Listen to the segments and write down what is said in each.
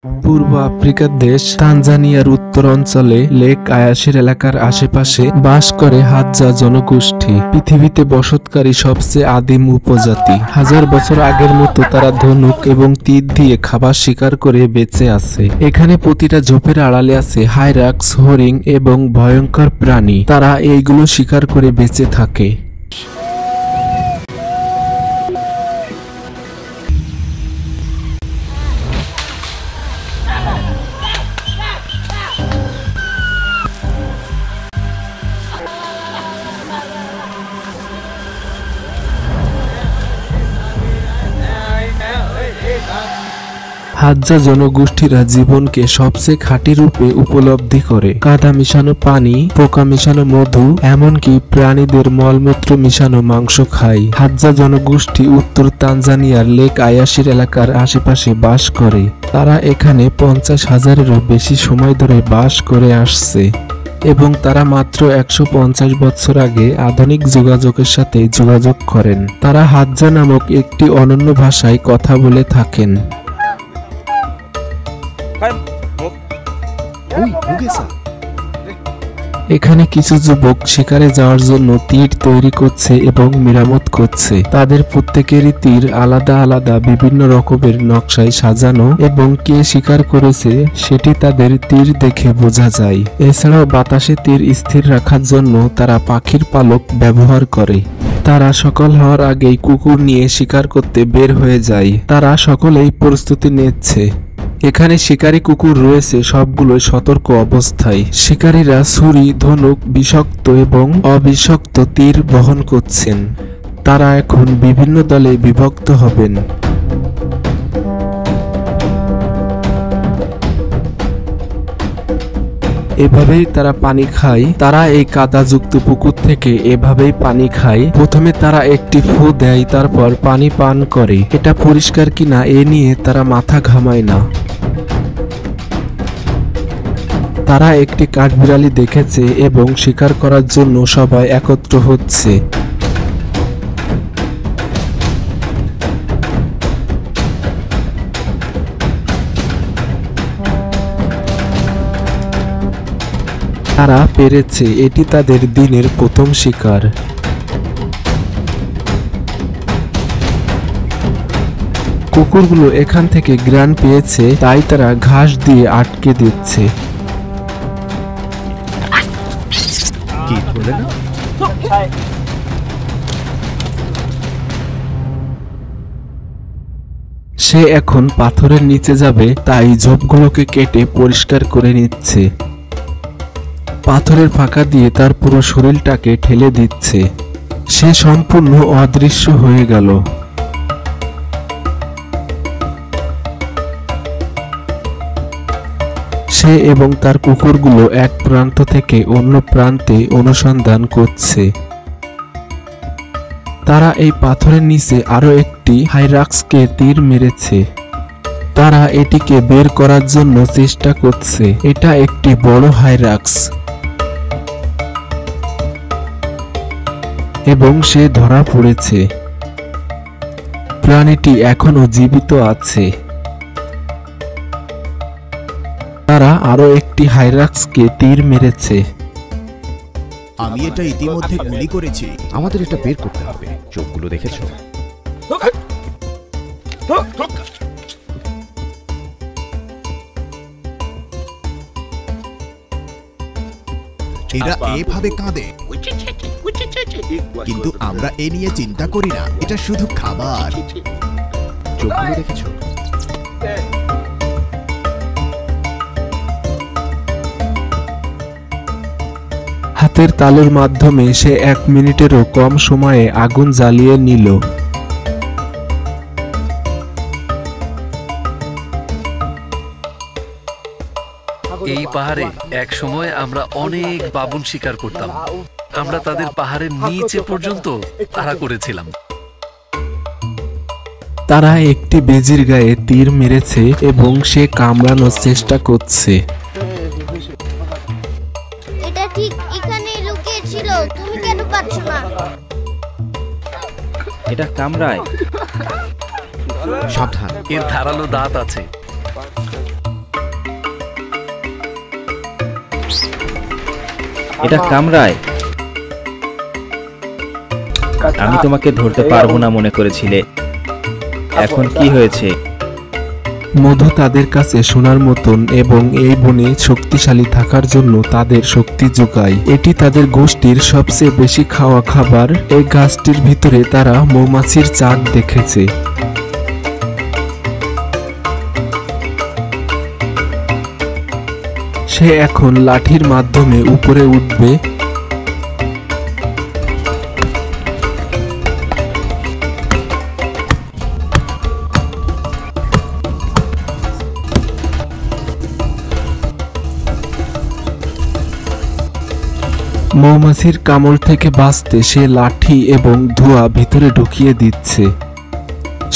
পূর্ব আফ্রিকার দেশ তানজানিয়ার উত্তর অঞ্চলে লেক আয়াসির এলাকার আশেপাশে বাস করে হাদজা জনগোষ্ঠী। পৃথিবীতে বসতকারী সবচেয়ে আদিম উপজাতি। হাজার বছর আগের মতো তারা ধনুক এবং তীর দিয়ে খাবার শিকার করে বেঁচে আছে। এখানে প্রতিটা ঝোপের আড়ালে আছে হাইরাক্স, হরিণ এবং ভয়ঙ্কর প্রাণী। তারা এইগুলো শিকার করে বেঁচে থাকে। হাদজা জনগোষ্ঠীরা জীবনকে সবচেয়ে খাঁটি রূপে উপলব্ধি করে। কাদা মিশানো পানি, পোকা মিশানো মধু, এমনকি প্রাণীদের মলমূত্র মিশানো মাংস খায়। হাদজা জনগোষ্ঠী উত্তর তানজানিয়ার লেক আয়াসির এলাকার আশেপাশে বাস করে। তারা এখানে 50,000-এরও বেশি সময় ধরে বাস করে আসছে এবং তারা মাত্র 150 বছর আগে আধুনিক যোগাযোগের সাথে যোগাযোগ করেন। তারা হাদজা নামক একটি অনন্য ভাষায় কথা বলে থাকেন। এখানে কিছু যুবক শিকারে যাওয়ার জন্য তীর তৈরি করছে এবং মেরামত করছে। তাদের প্রত্যেকেরই তীর আলাদা আলাদা বিভিন্ন রকমের নকশায় সাজানো এবং কে শিকার করেছে সেটি তাদের তীর দেখে বোঝা যায়। এছাড়াও বাতাসে তীর স্থির রাখার জন্য তারা পাখির পালক ব্যবহার করে। তারা সকাল হওয়ার আগেই কুকুর নিয়ে শিকার করতে বের হয়ে যায়। তারা সকলেই প্রস্তুতি নিচ্ছে। এখানে শিকারী কুকুর রয়েছে, সবগুলো সতর্ক অবস্থায়। শিকারীরা ছুরি, ধনুক, বিষাক্ত এবং অবিষাক্ত তীর বহন করছেন। তারা এখন বিভিন্ন দলে বিভক্ত হবেন। এভাবেই তারা পানি খায়। তারা এই কাদাযুক্ত পুকুর থেকে এভাবেই পানি খায়। প্রথমে তারা একটি ফু দেয়, তারপর পানি পান করে। এটা পরিষ্কার কিনা এ নিয়ে তারা মাথা ঘামায় না। তারা একটি কাঠবিড়ালি দেখেছে এবং শিকার করার জন্য সবাই একত্র হচ্ছে। তারা পেরেছে, এটি তাদের দিনের প্রথম শিকার। কুকুরগুলো এখান থেকে ঘ্রাণ পেয়েছে, তাই তারা ঘাস দিয়ে আটকে দিচ্ছে। সে এখন পাথরের নিচে যাবে, তাই ঝোপগুলোকে কেটে পরিষ্কার করে নিচ্ছে। পাথরের ফাঁকা দিয়ে তার পুরো শরীরটাকে ঠেলে দিচ্ছে। সে সম্পূর্ণ অদৃশ্য হয়ে গেল। সে এবং তার কুকুরগুলো এক প্রান্ত থেকে অন্য প্রান্তে অনুসন্ধান করছে। তারা এই পাথরের নিচে আরো একটি হাইরাক্সকে তীর মেরেছে। তারা এটিকে বের করার জন্য চেষ্টা করছে। এটা একটি বড় হাইরাক্স এবং সে ধরা পড়েছে। প্রাণীটি এখনো জীবিত আছে। তারা আরো একটি হাইরাক্সকে তীর মেরেছে। আমি এটা ইতিমধ্যে গুলি করেছি। আমাদের এটা বের করতে হবে। চোখগুলো দেখেছো? এরা এভাবে কাঁদে, কিন্তু আমরা এ নিয়ে চিন্তা করি না। এটা শুধু খাবার। চোখগুলো দেখেছো? হাতের তালুর মাধ্যমে সে 1 মিনিটেরও কম সময়ে আগুন জ্বালিয়ে নিল। এই পাহাড়ে এক সময় আমরা অনেক বাবুন শিকার করতাম। আমরা তাদের পাহাড়ের নিচে পর্যন্ত তাড়া করেছিলাম। তারা একটি বেজির গায়ে তীর মেরেছে এবং সে কামড়ানোর চেষ্টা করছে। এটা ঠিক এখানে লুকিয়ে ছিল, তুমি কেন পাচ্ছ না? এটা কামড়ায়। সাবধান, এর ধারালো দাঁত আছে। এটা কামড়ায়। আমি তোমাকে ধরতে পারবো না মনে করেছিলে, এখন কি হয়েছে? মধু তাদের কাছে সোনার মতন এবং এই বনে শক্তিশালী থাকার জন্য তাদের শক্তি যোগায়। এটি তাদের গোষ্ঠীর সবচেয়ে বেশি খাওয়া খাবার। এই গাছটির ভিতরে তারা মৌমাছির চাক দেখেছে। সে এখন লাঠির মাধ্যমে উপরে উঠবে। মৌমাছির কামড় থেকে বাঁচতে সে লাঠি এবং ধোঁয়া ভিতরে ঢুকিয়ে দিচ্ছে।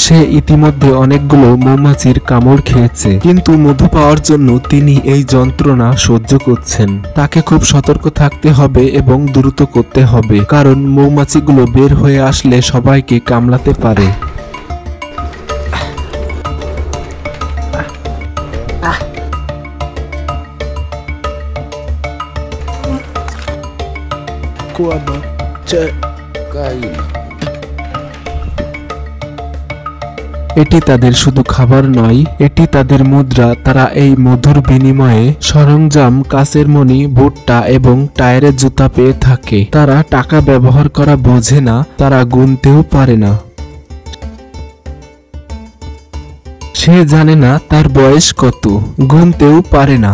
সে ইতিমধ্যে অনেকগুলো মৌমাছির কামড় খেয়েছে, কিন্তু মধু পাওয়ার জন্য তিনি এই যন্ত্রণা সহ্য করছেন। তাকে খুব সতর্ক থাকতে হবে এবং দ্রুত করতে হবে, কারণ মৌমাছিগুলো বের হয়ে আসলে সবাইকে কামড়াতে পারে। এটি তাদের শুধু খাবার নয়, এটি তাদের মুদ্রা। তারা এই মধুর বিনিময়ে সরঞ্জাম, কাচের মণি, ভুট্টা এবং টায়ারের জুতা পেয়ে থাকে। তারা টাকা ব্যবহার করা বোঝে না, তারা গুনতেও পারে না। সে জানে না তার বয়স কত, গুনতেও পারে না,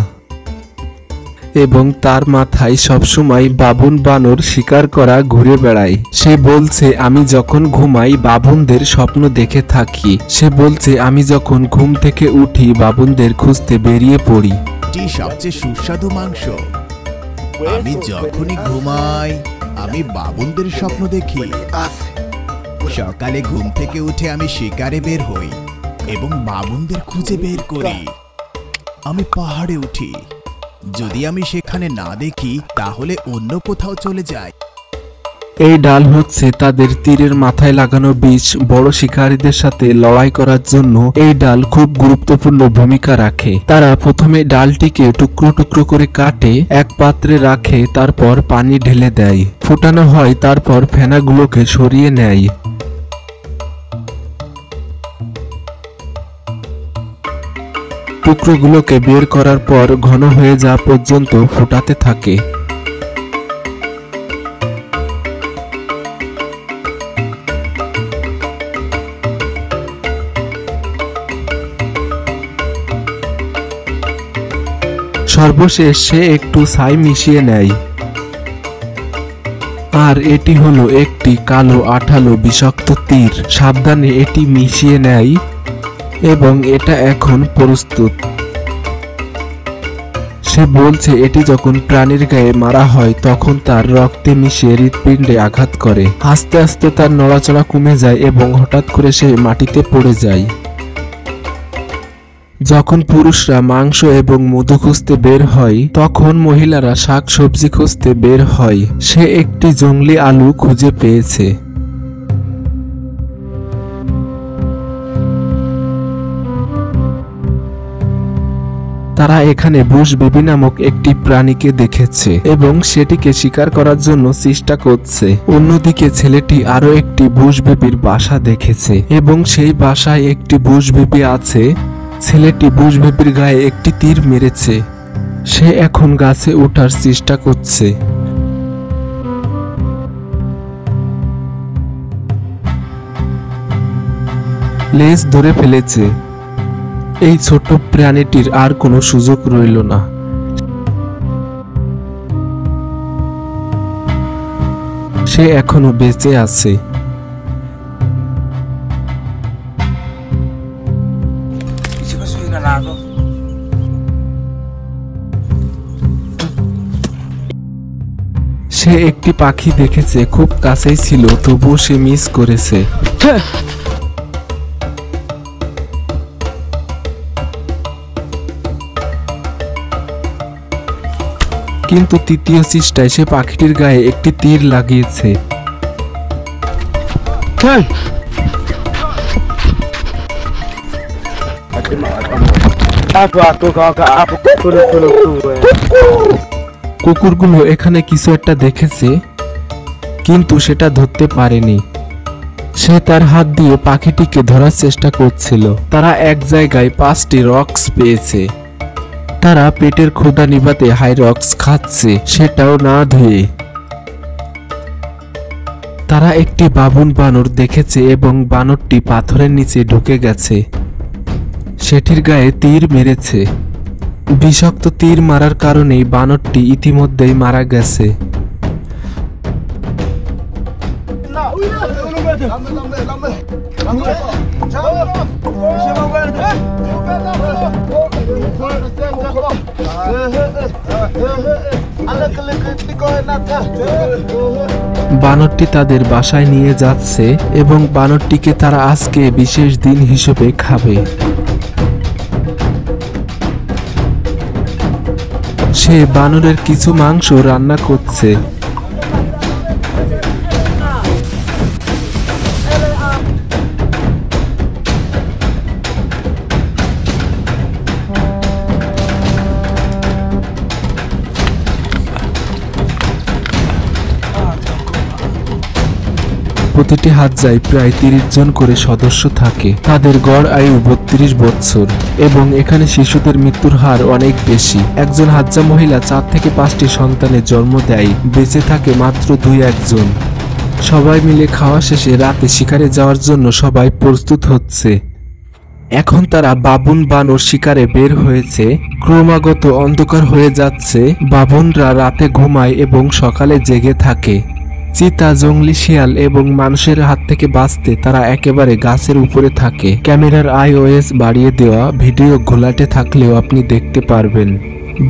এবং তার মাথায় সবসময় বাবুন বানর শিকার করা ঘুরে বেড়ায়। সে বলছে, আমি যখন ঘুমাই বাবুনদের স্বপ্ন দেখে থাকি। সে বলছে, আমি যখন ঘুম থেকে উঠি বাবুনদের খুঁজতে বেরিয়ে পড়ি। এটি সবচেয়ে সুস্বাদু মাংস। আমি যখনই ঘুমাই আমি বাবুনদের স্বপ্ন দেখি। সকালে ঘুম থেকে উঠে আমি শিকারে বের হই এবং বাবুনদের খুঁজে বের করি। আমি পাহাড়ে উঠি, যদি আমি সেখানে না দেখি তাহলে অন্য কোথাও চলে যাই। এই ডাল হচ্ছে তাদের তীরের মাথায় লাগানো বীজ। বড় শিকারীদের সাথে লড়াই করার জন্য এই ডাল খুব গুরুত্বপূর্ণ ভূমিকা রাখে। তারা প্রথমে ডালটিকে টুকরো টুকরো করে কাটে, এক পাত্রে রাখে, তারপর পানি ঢেলে দেয়, ফোটানো হয়, তারপর ফেনাগুলোকে সরিয়ে নেয়। টুকরোগুলোকে বের করার পর ঘন হয়ে যাওয়া পর্যন্ত ফোটাতে থাকে। সর্বশেষ সে একটু ছাই মিশিয়ে নেয়। আর এটি হলো একটি কালো আঠালো বিষাক্ত তীর। সাবধানে এটি মিশিয়ে নেয় এবং এটা এখন প্রস্তুত। সে বলছে, এটি যখন প্রাণীর গায়ে মারা হয় তখন তার রক্তে মিশে হৃৎপিণ্ডে আঘাত করে। আস্তে আস্তে তার নড়াচড়া কমে যায় এবং হঠাৎ করে সে মাটিতে পড়ে যায়। যখন পুরুষরা মাংস এবং মধু খুঁজতে বের হয় তখন মহিলারা শাক সবজি খুঁজতে বের হয়। সে একটি জংলি আলু খুঁজে পেয়েছে। তারা এখানে বুশ বেবি নামক একটি প্রাণীকে দেখেছে এবং সেটিকে শিকার করার জন্য চেষ্টা করছে। অন্যদিকে ছেলেটি আরো একটি বুশ বেবির বাসা দেখেছে এবং সেই বাসায় একটি বুশ বেবি আছে। ছেলেটি বুশ বেবির গায়ে একটি তীর মেরেছে। সে এখন গাছে ওঠার চেষ্টা করছে। লেজ ধরে ফেলেছে। এই ছোট প্রাণীটির আর কোনো সুযোগ রইল না। সে এখনো বেঁচে আছে। সে একটি পাখি দেখেছে, খুব কাছেই ছিল, তবুও সে মিস করেছে। কিন্তু তৃতীয় চেষ্টায় সে পাখিটির গায়ে একটি তীর লাগিয়েছে। কুকুরগুলো এখানে কিছু একটা দেখেছে, কিন্তু সেটা ধরতে পারেনি। সে তার হাত দিয়ে পাখিটিকে ধরার চেষ্টা করছিল। তারা এক জায়গায় 5টি রক্স পেয়েছে। তারা পেটের ক্ষুধা নিভাতে হাই রক্স খাচ্ছে, সেটাও না ধুয়ে। তারা একটি বাবুন বানর দেখেছে এবং বানরটি পাথরের নিচে ঢুকে গেছে। সেটির গায়ে তীর মেরেছে। বিষাক্ত তীর মারার কারণেই বানরটি ইতিমধ্যেই মারা গেছে। বানরটি তাদের বাসায় নিয়ে যাচ্ছে এবং বানরটিকে তারা আজকে বিশেষ দিন হিসেবে খাবে। সে বানরের কিছু মাংস রান্না করছে। প্রতিটি হাজ্জায় প্রায় 30 জন করে সদস্য থাকে। তাদের গড় আয়ু 32 বছর এবং এখানে শিশুদের মৃত্যুর হার অনেক বেশি। একজন হাজ্জা মহিলা 4 থেকে 5টি সন্তানের জন্ম দেয়, বেঁচে থাকে মাত্র 2-1 জন। সবাই মিলে খাওয়া শেষে রাতে শিকারে যাওয়ার জন্য সবাই প্রস্তুত হচ্ছে। এখন তারা বাবুন বানর শিকারে বের হয়েছে। ক্রমাগত অন্ধকার হয়ে যাচ্ছে। বাবুনরা রাতে ঘুমায় এবং সকালে জেগে থাকে। চিতা, জংলি শিয়াল এবং মানুষের হাত থেকে বাঁচতে তারা একেবারে গাছের উপরে থাকে। ক্যামেরার iOS বাড়িয়ে দেওয়া ভিডিও ঘোলাটে থাকলেও আপনি দেখতে পারবেন।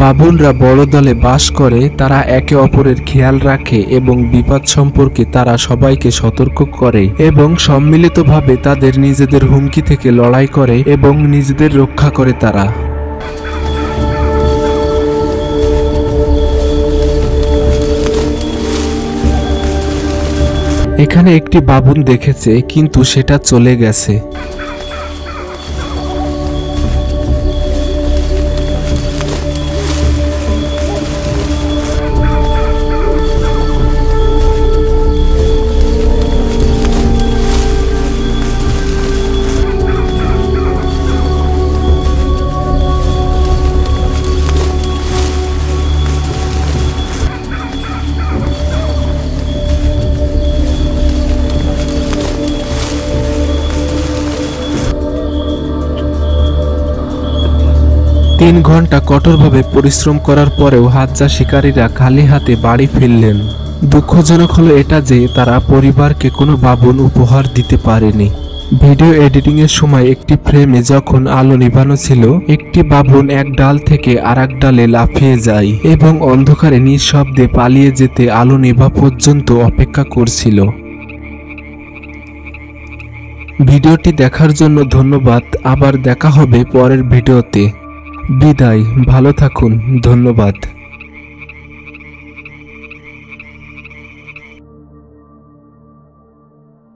বাবুনরা বড় দলে বাস করে। তারা একে অপরের খেয়াল রাখে এবং বিপদ সম্পর্কে তারা সবাইকে সতর্ক করে এবং সম্মিলিতভাবে তাদের নিজেদের হুমকি থেকে লড়াই করে এবং নিজেদের রক্ষা করে তারা। এখানে একটি বাবুন দেখেছে, কিন্তু সেটা চলে গেছে। তিন ঘন্টা কঠোরভাবে পরিশ্রম করার পরেও হাজ্জা শিকারীরা খালি হাতে বাড়ি ফিরলেন। দুঃখজনক হলো এটা যে তারা পরিবারকে কোনো বাবুন উপহার দিতে পারেনি। ভিডিও এডিটিং এর সময় একটি ফ্রেমে যখন আলো নিভানো ছিল, একটি বাবুন এক ডাল থেকে আরেক ডালে লাফিয়ে যায় এবং অন্ধকারে নিঃশব্দে পালিয়ে যেতে আলো নেভা পর্যন্ত অপেক্ষা করছিল। ভিডিওটি দেখার জন্য ধন্যবাদ। আবার দেখা হবে পরের ভিডিওতে। বিদায়, ভালো থাকুন, ধন্যবাদ।